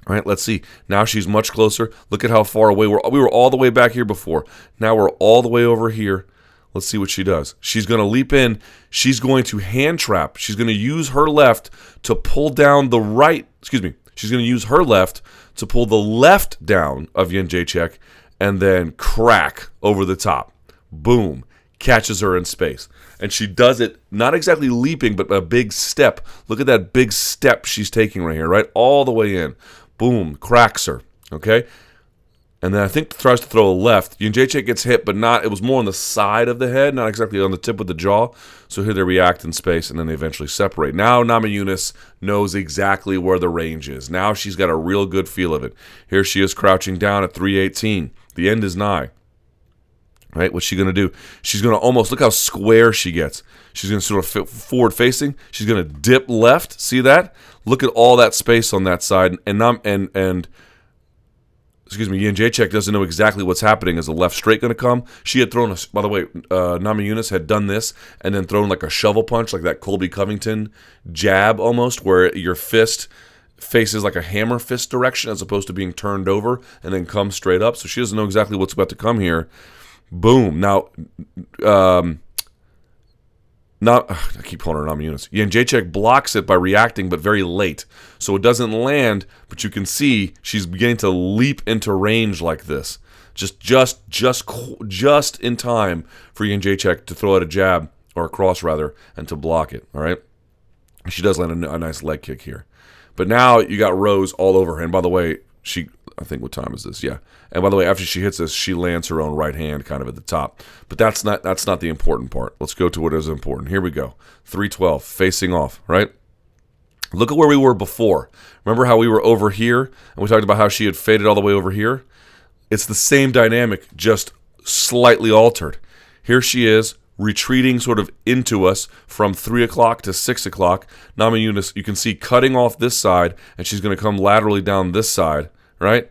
All right, let's see. Now she's much closer. Look at how far away we were all the way back here before. Now we're all the way over here. Let's see what she does. She's going to leap in. She's going to hand trap. She's going to use her left to pull down the right. Excuse me. She's going to use her left to pull the left down of Jedrzejczyk and then crack over the top. Boom. Catches her in space. And she does it not exactly leaping, but a big step. Look at that big step she's taking right here, right? All the way in. Boom, cracks her, okay? And then I think tries to throw a left. Jedrzejczyk gets hit, but it was more on the side of the head, not exactly on the tip of the jaw. So here they react in space, and then they eventually separate. Now Namajunas knows exactly where the range is. Now she's got a real good feel of it. Here she is crouching down at 318. The end is nigh. Right? What's she going to do? She's going to almost, look how square she gets. She's going to sort of forward facing. She's going to dip left. See that? Look at all that space on that side. And Jedrzejczyk doesn't know exactly what's happening. Is the left straight going to come? She had thrown, by the way, Namajunas had done this and then thrown like a shovel punch, like that Colby Covington jab almost, where your fist faces like a hammer fist direction as opposed to being turned over and then comes straight up. So she doesn't know exactly what's about to come here. Boom. Now, I keep calling her Namajunas. Jedrzejczyk blocks it by reacting, but very late. So it doesn't land, but you can see she's beginning to leap into range like this. Just in time for Jedrzejczyk to throw out a jab, or a cross rather, and to block it, all right? She does land a nice leg kick here. But now you got Rose all over her. And by the way, I think, what time is this? Yeah. And by the way, after she hits this, she lands her own right hand kind of at the top. But that's not the important part. Let's go to what is important. Here we go. 312, facing off, right? Look at where we were before. Remember how we were over here? And we talked about how she had faded all the way over here? It's the same dynamic, just slightly altered. Here she is, retreating sort of into us from 3 o'clock to 6 o'clock. Namajunas, you can see cutting off this side, and she's going to come laterally down this side, right?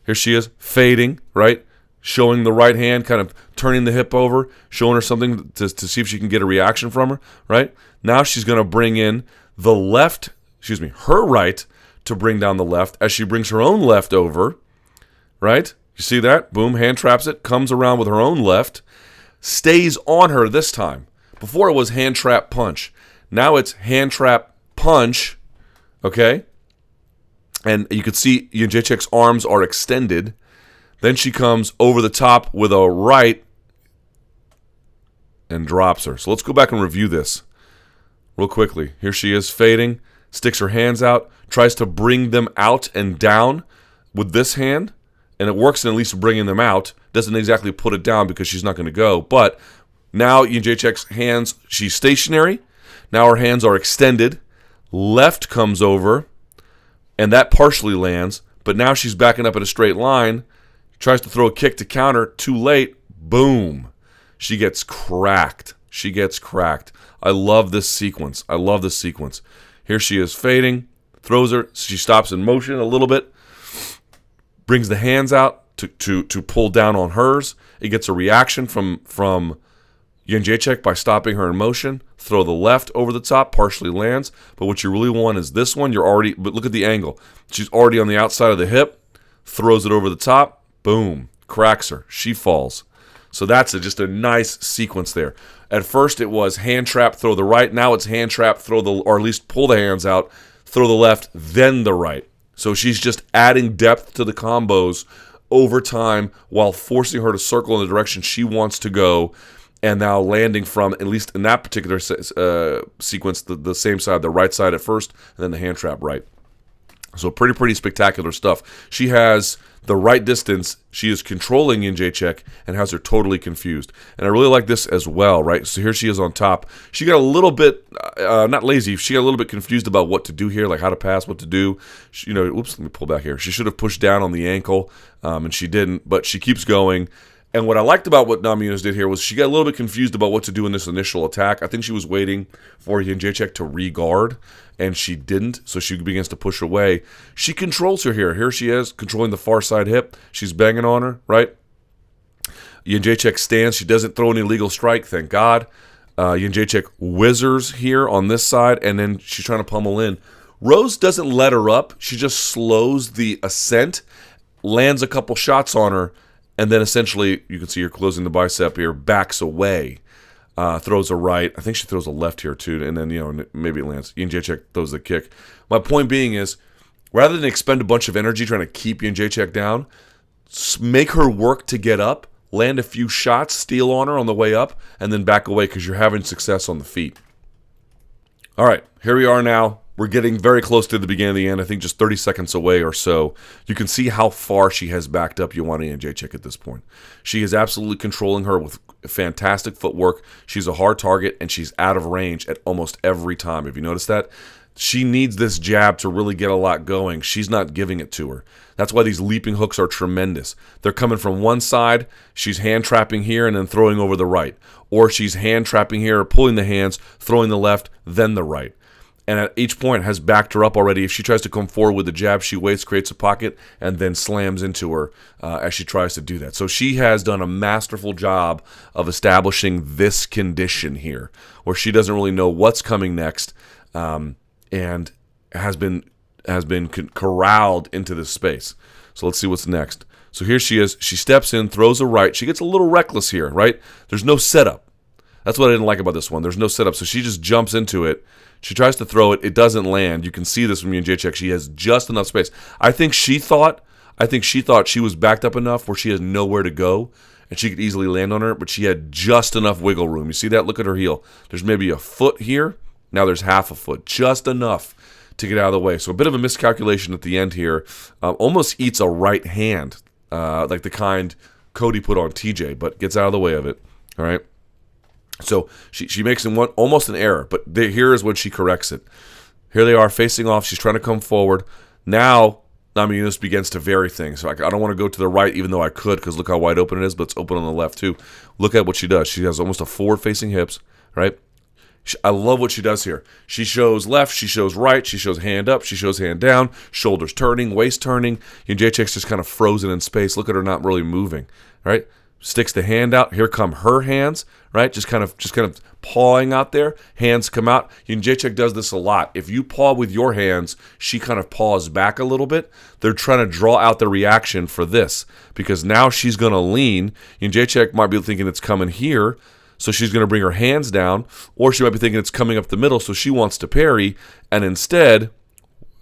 Here she is, fading, right? Showing the right hand, kind of turning the hip over, showing her something to see if she can get a reaction from her, right? Now she's going to bring in the left, her right to bring down the left as she brings her own left over, right? You see that? Boom, hand traps it, comes around with her own left, stays on her this time. Before it was hand trap punch. Now it's hand trap punch, okay? And you can see Jedrzejczyk's arms are extended. Then she comes over the top with a right and drops her. So let's go back and review this real quickly. Here she is fading, sticks her hands out, tries to bring them out and down with this hand. And it works in at least bringing them out. Doesn't exactly put it down because she's not going to go. But now Jedrzejczyk's hands, she's stationary. Now her hands are extended. Left comes over, and that partially lands. But now she's backing up at a straight line. Tries to throw a kick to counter. Too late. Boom. She gets cracked. I love this sequence. Here she is fading. Throws her. She stops in motion a little bit. Brings the hands out to pull down on hers. It gets a reaction from Jedrzejczyk by stopping her in motion. Throw the left over the top, partially lands. But what you really want is this one. But look at the angle. She's already on the outside of the hip. Throws it over the top. Boom. Cracks her. She falls. So that's just a nice sequence there. At first it was hand trap, throw the right. Now it's hand trap, or at least pull the hands out, throw the left, then the right. So she's just adding depth to the combos over time while forcing her to circle in the direction she wants to go, and now landing from, at least in that particular sequence, the same side, the right side at first, and then the hand trap right. So pretty spectacular stuff. She has the right distance. She is controlling Jedrzejczyk and has her totally confused. And I really like this as well, right? So here she is on top. She got a little bit, not lazy, she got a little bit confused about what to do here, like how to pass, what to do. Let me pull back here. She should have pushed down on the ankle, and she didn't, but she keeps going. And what I liked about what Namajunas did here was she got a little bit confused about what to do in this initial attack. I think she was waiting for Jedrzejczyk to re-guard, and she didn't, so she begins to push away. She controls her here. Here she is, controlling the far side hip. She's banging on her, right? Jedrzejczyk stands. She doesn't throw an illegal strike, thank God. Jedrzejczyk whizzers here on this side, and then she's trying to pummel in. Rose doesn't let her up. She just slows the ascent, lands a couple shots on her, and then essentially, you can see her closing the bicep here, backs away, throws a right. I think she throws a left here too, and then, maybe it lands. Jedrzejczyk throws the kick. My point being is, rather than expend a bunch of energy trying to keep Jedrzejczyk down, make her work to get up, land a few shots, steal on her on the way up, and then back away because you're having success on the feet. All right, here we are now. We're getting very close to the beginning of the end. I think just 30 seconds away or so. You can see how far she has backed up Joanna Jedrzejczyk at this point. She is absolutely controlling her with fantastic footwork. She's a hard target, and she's out of range at almost every time. Have you noticed that? She needs this jab to really get a lot going. She's not giving it to her. That's why these leaping hooks are tremendous. They're coming from one side. She's hand trapping here and then throwing over the right. Or she's hand trapping here, pulling the hands, throwing the left, then the right. And at each point has backed her up already. If she tries to come forward with the jab, she waits, creates a pocket, and then slams into her as she tries to do that. So she has done a masterful job of establishing this condition here, where she doesn't really know what's coming next, and has been has been corralled into this space. So let's see what's next. So here she is. She steps in, throws a right. She gets a little reckless here, right? There's no setup. That's what I didn't like about this one. There's no setup. So she just jumps into it. She tries to throw it. It doesn't land. You can see this from Jedrzejczyk. She has just enough space. I think she thought she was backed up enough where she has nowhere to go and she could easily land on her, but she had just enough wiggle room. You see that? Look at her heel. There's maybe a foot here. Now there's half a foot. Just enough to get out of the way. So a bit of a miscalculation at the end here. Almost eats a right hand, like the kind Cody put on TJ, but gets out of the way of it. All right. So she makes almost an error, but here is when she corrects it. Here they are facing off. She's trying to come forward. Now Namajunas begins to vary things. So I don't want to go to the right, even though I could, because look how wide open it is, but it's open on the left too. Look at what she does. She has almost a forward-facing hips, right? I love what she does here. She shows left, she shows right, she shows hand up, she shows hand down, shoulders turning, waist turning. Jedrzejczyk's just kind of frozen in space. Look at her not really moving, right? Sticks the hand out. Here come her hands, right? Just kind of pawing out there. Hands come out. Jedrzejczyk does this a lot. If you paw with your hands, she kind of paws back a little bit. They're trying to draw out the reaction for this because now she's going to lean. Jedrzejczyk might be thinking it's coming here, so she's going to bring her hands down, or she might be thinking it's coming up the middle, so she wants to parry, and instead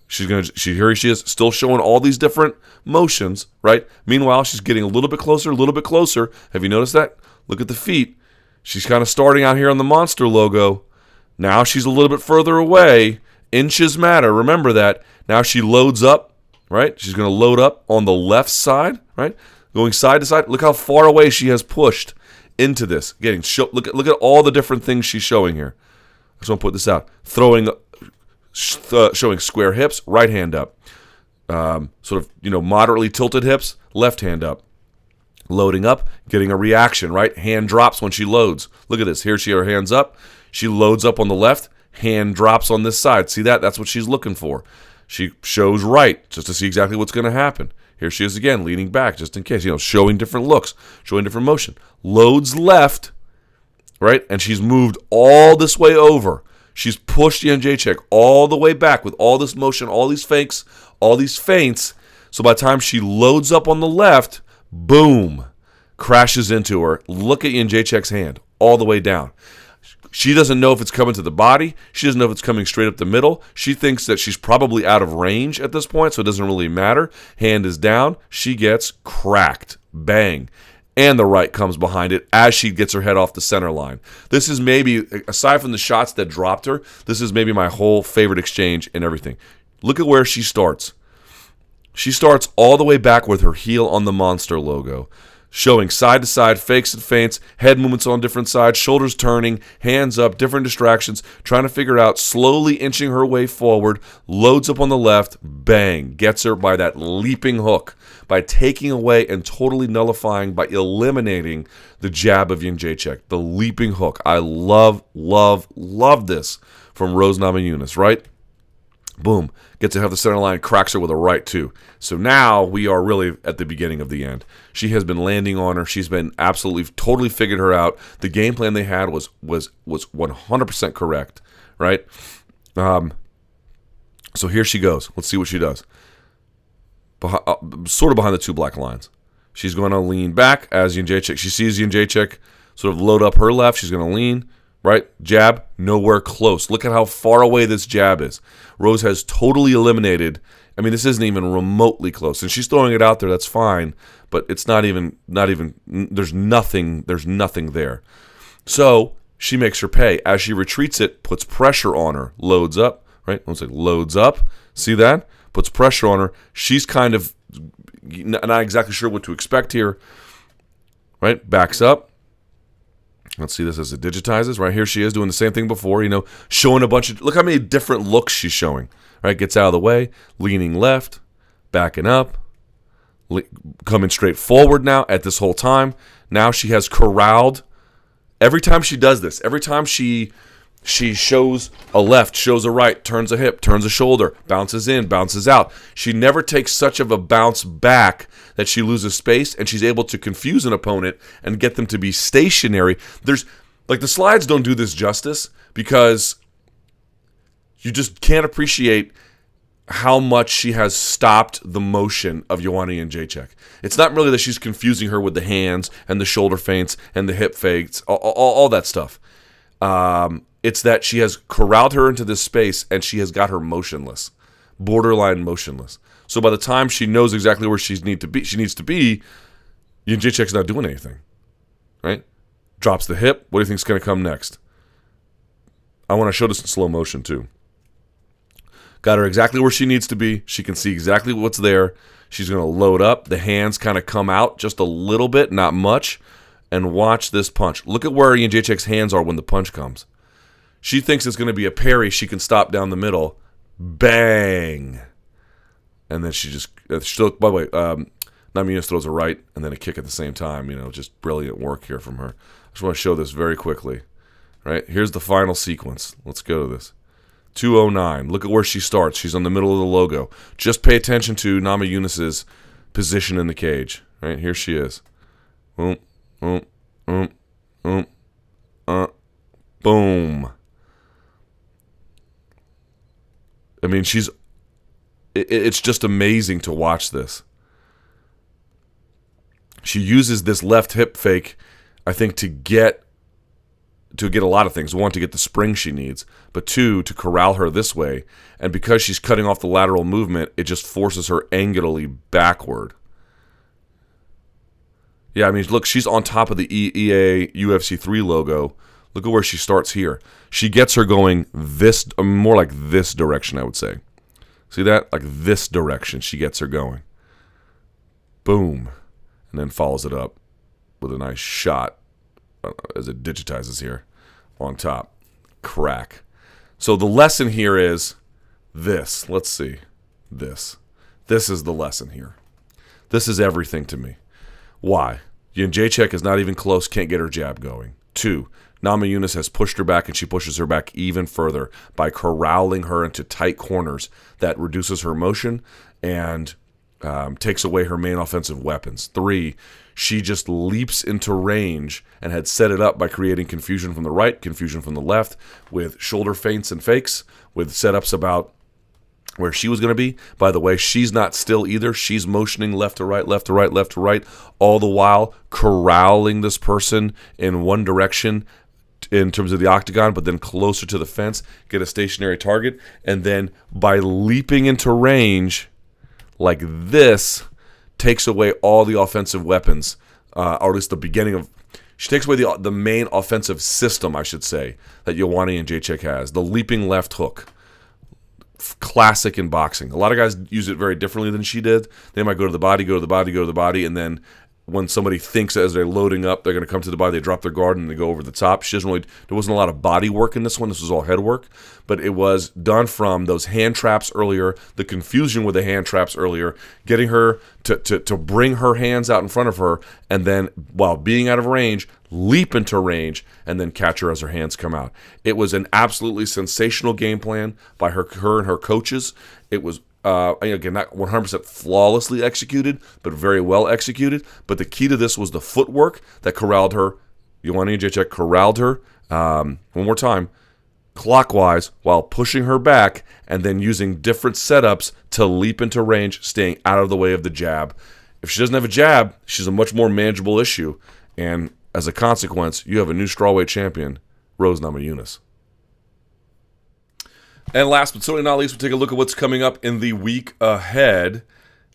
here she is, still showing all these different motions, right? Meanwhile, she's getting a little bit closer. Have you noticed that? Look at the feet. She's kind of starting out here on the monster logo. Now she's a little bit further away. Inches matter. Remember that. Now she loads up, right? She's going to load up on the left side, right? Going side to side. Look how far away she has pushed into this. Look at all the different things she's showing here. I just want to put this out. Showing square hips, right hand up. Sort of, moderately tilted hips, left hand up. Loading up, getting a reaction, right? Hand drops when she loads. Look at this. Here her hands up. She loads up on the left. Hand drops on this side. See that? That's what she's looking for. She shows right just to see exactly what's going to happen. Here she is again, leaning back just in case, showing different looks, showing different motion. Loads left, right? And she's moved all this way over. She's pushed Jedrzejczyk all the way back with all this motion, all these fakes, all these feints. So by the time she loads up on the left, boom, crashes into her. Look at Jedrzejczyk's hand all the way down. She doesn't know if it's coming to the body. She doesn't know if it's coming straight up the middle. She thinks that she's probably out of range at this point, so it doesn't really matter. Hand is down. She gets cracked. Bang. And the right comes behind it as she gets her head off the center line. This is maybe, aside from the shots that dropped her, this is maybe my whole favorite exchange and everything. Look at where she starts. She starts all the way back with her heel on the monster logo, showing side to side, fakes and feints, head movements on different sides, shoulders turning, hands up, different distractions, trying to figure it out, slowly inching her way forward, loads up on the left, bang, gets her by that leaping hook, by taking away and totally nullifying, by eliminating the jab of Jedrzejczyk, the leaping hook. I love this from Rose Namajunas, right? Boom. Gets to have the center line, cracks her with a right too. So now we are really at the beginning of the end. She has been landing on her. She's been absolutely, totally figured her out. The game plan they had was 100% correct, right? So here she goes. Let's see what she does. Sort of behind the two black lines. She's going to lean back as Jedrzejczyk. She sees Jedrzejczyk sort of load up her left. She's going to lean. Right? Jab, nowhere close. Look at how far away this jab is. Rose has totally eliminated. I mean, this isn't even remotely close. And she's throwing it out there, that's fine, but it's not even there's nothing there. So she makes her pay. As she retreats it, puts pressure on her, loads up, right? Let's say loads up. See that? Puts pressure on her. She's kind of not exactly sure what to expect here. Right? Backs up. Let's see this as it digitizes. Right here she is doing the same thing before, showing a bunch of, look how many different looks she's showing. Right, gets out of the way, leaning left, backing up, coming straight forward now at this whole time. Now she has corralled. Every time she does this, every time she shows a left, shows a right, turns a hip, turns a shoulder, bounces in, bounces out. She never takes such of a bounce back that she loses space, and she's able to confuse an opponent and get them to be stationary. The slides don't do this justice because you just can't appreciate how much she has stopped the motion of Joanna Jedrzejczyk. It's not really that she's confusing her with the hands and the shoulder feints and the hip fakes, all that stuff. It's that she has corralled her into this space and she has got her motionless, borderline motionless. So by the time she knows exactly where she needs to be, Jedrzejczyk's not doing anything, right? Drops the hip. What do you think is going to come next? I want to show this in slow motion too. Got her exactly where she needs to be. She can see exactly what's there. She's going to load up. The hands kind of come out just a little bit, not much. And watch this punch. Look at where Jedrzejczyk's hands are when the punch comes. She thinks it's going to be a parry. She can stop down the middle. Bang! And then she just... by the way, Namajunas throws a right and then a kick at the same time. Just brilliant work here from her. I just want to show this very quickly. Right? Here's the final sequence. Let's go to this. 209. Look at where she starts. She's on the middle of the logo. Just pay attention to Namajunas' position in the cage. Right? Here she is. Boom. Boom. I mean, it's just amazing to watch this. She uses this left hip fake, I think, to get a lot of things. One, to get the spring she needs, but two, to corral her this way. And because she's cutting off the lateral movement, it just forces her angularly backward. Yeah, I mean, look, she's on top of the EA UFC 3 logo. Look at where she starts here. She gets her going this, more like this direction, I would say. See that? Like this direction, she gets her going. Boom. And then follows it up with a nice shot as it digitizes here on top. Crack. So the lesson here is this. Let's see. This. This is the lesson here. This is everything to me. Why? Jedrzejczyk is not even close, can't get her jab going. 2, Namajunas has pushed her back, and she pushes her back even further by corralling her into tight corners that reduces her motion and takes away her main offensive weapons. 3, she just leaps into range and had set it up by creating confusion from the right, confusion from the left, with shoulder feints and fakes, with setups about where she was going to be. By the way, she's not still either. She's motioning left to right, left to right, left to right, all the while corralling this person in one direction in terms of the octagon, but then closer to the fence, get a stationary target, and then by leaping into range like this, takes away all the offensive weapons, or at least the beginning of... She takes away the main offensive system, I should say, that Joanna Jedrzejczyk has. The leaping left hook. Classic in boxing. A lot of guys use it very differently than she did. They might go to the body, go to the body, go to the body, and then when somebody thinks as they're loading up they're going to come to the body, they drop their guard and they go over the top. There wasn't a lot of body work in this one. This was all head work, but it was done from those hand traps earlier, the confusion with the hand traps earlier, getting her to bring her hands out in front of her, and then while being out of range, leap into range, and then catch her as her hands come out. It was an absolutely sensational game plan by her and her coaches. It was again, not 100% flawlessly executed, but very well executed. But the key to this was the footwork that corralled her. Joanna Jedrzejczyk corralled her, one more time, clockwise, while pushing her back and then using different setups to leap into range, staying out of the way of the jab. If she doesn't have a jab, she's a much more manageable issue. And as a consequence, you have a new strawweight champion, Rose Namajunas. And last but certainly not least, we'll take a look at what's coming up in the week ahead.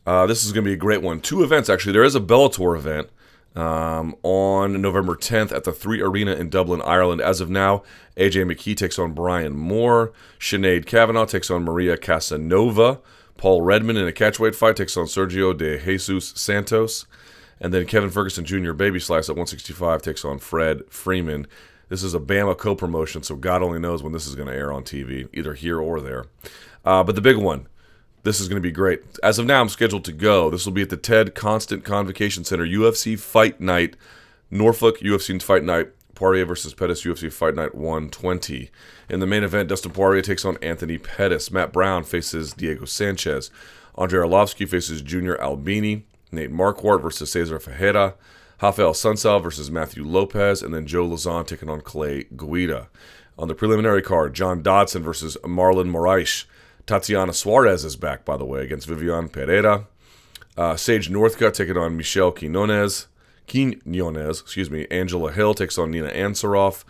This is going to be a great one. 2 events, actually. There is a Bellator event on November 10th at the 3 Arena in Dublin, Ireland. As of now, AJ McKee takes on Brian Moore. Sinead Kavanagh takes on Maria Casanova. Paul Redmond in a catchweight fight takes on Sergio de Jesus Santos. And then Kevin Ferguson Jr., Baby Slice at 165, takes on Fred Freeman. This is a Bama co-promotion, so God only knows when this is going to air on TV, either here or there. But the big one, this is going to be great. As of now, I'm scheduled to go. This will be at the Ted Constant Convocation Center, UFC Fight Night, Norfolk UFC Fight Night, Poirier versus Pettis, UFC Fight Night 120. In the main event, Dustin Poirier takes on Anthony Pettis. Matt Brown faces Diego Sanchez. Andrei Arlovsky faces Junior Albini. Nate Marquardt versus Cesar Ferreira. Rafael Sunsal versus Matthew Lopez, and then Joe Lazon taking on Clay Guida. On the preliminary card, John Dodson versus Marlon Moraes. Tatiana Suarez is back, by the way, against Viviane Pereira. Sage Northcutt taking on Michelle Quinones. Angela Hill takes on Nina Ansaroff.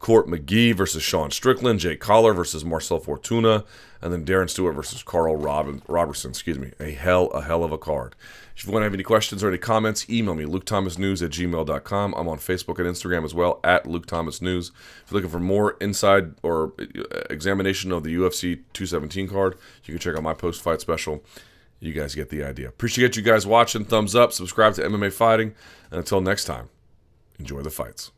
Court McGee versus Sean Strickland. Jake Collar versus Marcel Fortuna. And then Darren Stewart versus Carl Robertson. A hell of a card. If you want to have any questions or any comments, email me, lukethomasnews@gmail.com. I'm on Facebook and Instagram as well, @LukeThomasNews. If you're looking for more inside or examination of the UFC 217 card, you can check out my post-fight special. You guys get the idea. Appreciate you guys watching. Thumbs up, subscribe to MMA Fighting. And until next time, enjoy the fights.